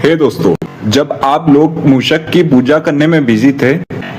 हे दोस्तों, जब आप लोग मूषक की पूजा करने में बिजी थे,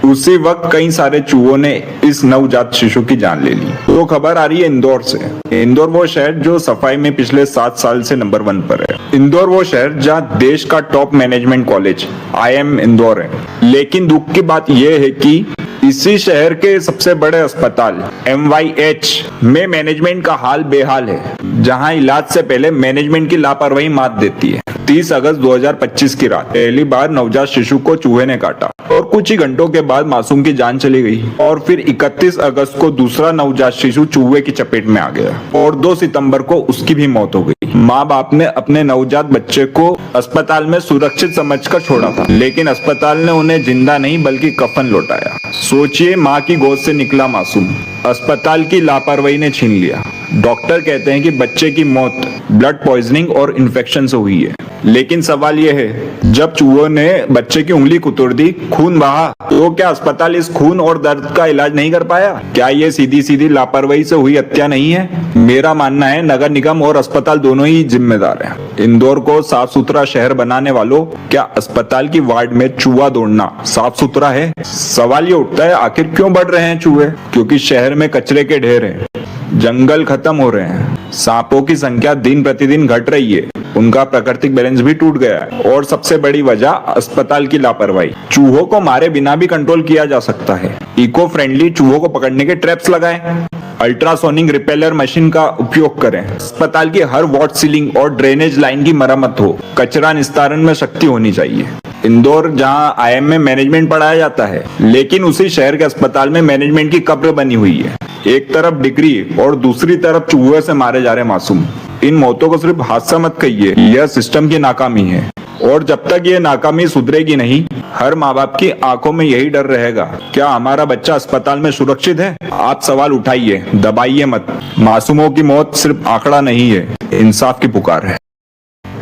उसी वक्त कई सारे चूहों ने इस नवजात शिशु की जान ले ली। तो खबर आ रही है इंदौर से। इंदौर वो शहर जो सफाई में पिछले 7 साल से नंबर 1 पर है। इंदौर वो शहर जहाँ देश का top management college IIM Indore है। लेकिन दुख की बात यह है कि इसी शहर के सबसे बड़े अस्पताल MYH में मैनेजमेंट का हाल बेहाल है, जहां इलाज से पहले मैनेजमेंट की लापरवाही मात देती है। 30 अगस्त 2025 की रात पहली बार नवजात शिशु को चूहे ने काटा और कुछ ही घंटों के बाद मासूम की जान चली गई। और फिर 31 अगस्त को दूसरा नवजात शिशु चूहे की चपेट में आ गया और 2 सितंबर को उसकी भी मौत हो गई। माँ बाप ने अपने नवजात बच्चे को अस्पताल में सुरक्षित समझकर छोड़ा था, लेकिन अस्पताल ने उन्हें जिंदा नहीं बल्कि कफन लौटाया। सोचिए, माँ की गोद से निकला मासूम अस्पताल की लापरवाही ने छीन लिया। डॉक्टर कहते हैं कि बच्चे की मौत ब्लड पॉइजनिंग और इन्फेक्शन से हुई है। लेकिन सवाल यह है, जब चूहों ने बच्चे की उंगली कुतर दी, खून बहा, तो क्या अस्पताल इस खून और दर्द का इलाज नहीं कर पाया? क्या ये सीधी सीधी लापरवाही से हुई हत्या नहीं है? मेरा मानना है नगर निगम और अस्पताल दोनों ही जिम्मेदार हैं। इंदौर को साफ सुथरा शहर बनाने वालों, क्या अस्पताल की वार्ड में चूहा दौड़ना साफ सुथरा है? सवाल ये उठता है, आखिर क्यों बढ़ रहे हैं चूहे? क्योंकि शहर में कचरे के ढेर हैं, जंगल खत्म हो रहे हैं, सांपों की संख्या दिन प्रतिदिन घट रही है, उनका प्राकृतिक बैलेंस भी टूट गया है और सबसे बड़ी वजह अस्पताल की लापरवाही। चूहों को मारे बिना भी कंट्रोल किया जा सकता है। इको फ्रेंडली चूहों को पकड़ने के ट्रैप्स लगाएं, अल्ट्रासोनिक रिपेलर मशीन का उपयोग करें, अस्पताल की हर वार्ड सीलिंग और ड्रेनेज लाइन की मरम्मत हो, कचरा निस्तारण में शक्ति होनी चाहिए। इंदौर जहां IIM में मैनेजमेंट पढ़ाया जाता है, लेकिन उसी शहर के अस्पताल में मैनेजमेंट की कब्र बनी हुई है। एक तरफ डिग्री और दूसरी तरफ चूहे से मारे जा रहे मासूम। इन मौतों को सिर्फ हादसा मत कहिए, यह सिस्टम की नाकामी है। और जब तक ये नाकामी सुधरेगी नहीं, हर माँ बाप की आंखों में यही डर रहेगा, क्या हमारा बच्चा अस्पताल में सुरक्षित है? आप सवाल उठाइए, दबाइए मत। मासूमों की मौत सिर्फ आंकड़ा नहीं है, इंसाफ की पुकार है।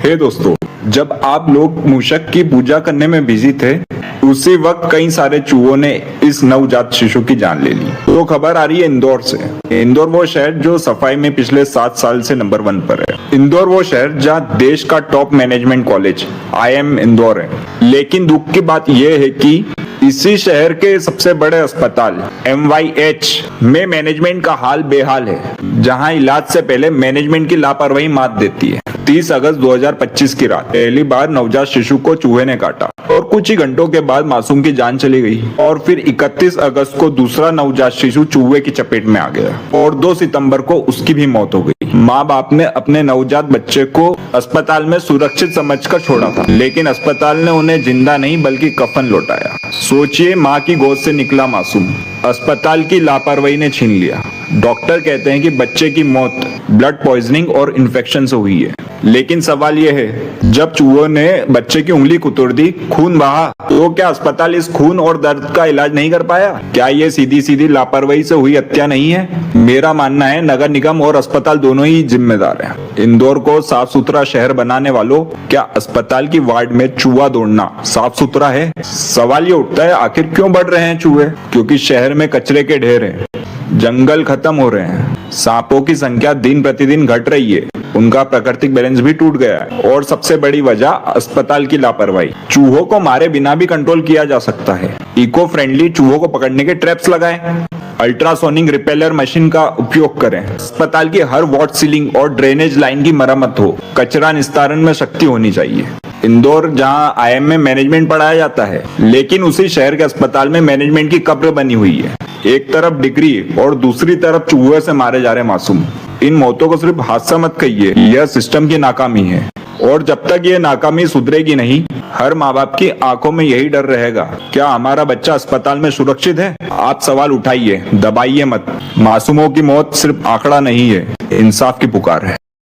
हे दोस्तों, जब आप लोग मूषक की पूजा करने में बिजी थे, उसी वक्त कई सारे चूहों ने इस नवजात शिशु की जान ले ली। तो खबर आ रही है इंदौर से। इंदौर वो शहर जो सफाई में पिछले 7 साल से नंबर 1 पर है। इंदौर वो शहर जहाँ देश का top management college IIM Indore है। लेकिन दुख की बात यह है कि इसी शहर के सबसे बड़े अस्पताल MYH में मैनेजमेंट का हाल बेहाल है, जहां इलाज से पहले मैनेजमेंट की लापरवाही मात देती है। 30 अगस्त 2025 की रात पहली बार नवजात शिशु को चूहे ने काटा और कुछ ही घंटों के बाद मासूम की जान चली गई। और फिर 31 अगस्त को दूसरा नवजात शिशु चूहे की चपेट में आ गया और 2 सितंबर को उसकी भी मौत हो गई। माँ बाप ने अपने नवजात बच्चे को अस्पताल में सुरक्षित समझकर छोड़ा था, लेकिन अस्पताल ने उन्हें जिंदा नहीं बल्कि कफन लौटाया। सोचिए, माँ की गोद से निकला मासूम अस्पताल की लापरवाही ने छीन लिया। डॉक्टर कहते हैं कि बच्चे की मौत ब्लड पॉइजनिंग और इन्फेक्शन से हुई है। लेकिन सवाल यह है, जब चूहों ने बच्चे की उंगली कुतर दी, खून बहा, तो क्या अस्पताल इस खून और दर्द का इलाज नहीं कर पाया? क्या ये सीधी सीधी लापरवाही से हुई हत्या नहीं है? मेरा मानना है नगर निगम और अस्पताल दोनों ही जिम्मेदार हैं। इंदौर को साफ सुथरा शहर बनाने वालों, क्या अस्पताल की वार्ड में चूहा दौड़ना साफ सुथरा है? सवाल ये उठता है, आखिर क्यों बढ़ रहे हैं चूहे? क्योंकि शहर में कचरे के ढेर हैं, जंगल खत्म हो रहे हैं, सांपों की संख्या दिन प्रतिदिन घट रही है, उनका प्राकृतिक बैलेंस भी टूट गया है और सबसे बड़ी वजह अस्पताल की लापरवाही। चूहों को मारे बिना भी कंट्रोल किया जा सकता है। इको फ्रेंडली चूहों को पकड़ने के ट्रैप्स लगाएं, अल्ट्रासोनिक रिपेलर मशीन का उपयोग करें, अस्पताल की हर वार्ड सीलिंग और ड्रेनेज लाइन की मरम्मत हो, कचरा निस्तारण में शक्ति होनी चाहिए। इंदौर जहां IIM में मैनेजमेंट पढ़ाया जाता है, लेकिन उसी शहर के अस्पताल में मैनेजमेंट की कब्र बनी हुई है। एक तरफ डिग्री और दूसरी तरफ चूहे से मारे जा रहे मासूम। इन मौतों को सिर्फ हादसा मत कहिए, यह सिस्टम की नाकामी है। और जब तक ये नाकामी सुधरेगी नहीं, हर माँ बाप की आंखों में यही डर रहेगा, क्या हमारा बच्चा अस्पताल में सुरक्षित है? आप सवाल उठाइए, दबाइए मत। मासूमों की मौत सिर्फ आंकड़ा नहीं है, इंसाफ की पुकार है।